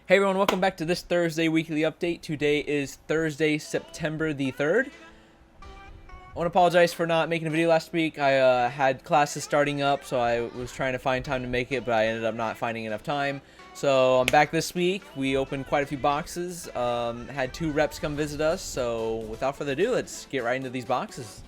Hey everyone, welcome back to this Thursday weekly update. Today is Thursday, September the 3rd. I want to apologize for not making a video last week. I had classes starting up, so I was trying to find time to make it, but I ended up not finding enough time. So I'm back this week. We opened quite a few boxes, had 2 reps come visit us, so without further ado, let's get right into these boxes.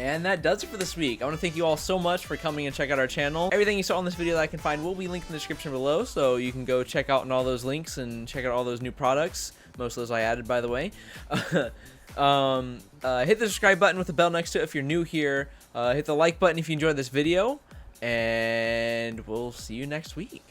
And that does it for this week. I want to thank you all so much for coming and check out our channel. Everything you saw in this video that I can find will be linked in the description below, so you can go check out all those links and check out all those new products. Most of those I added, by the way. Hit the subscribe button with the bell next to it if you're new here. Hit the like button if you enjoyed this video, and we'll see you next week.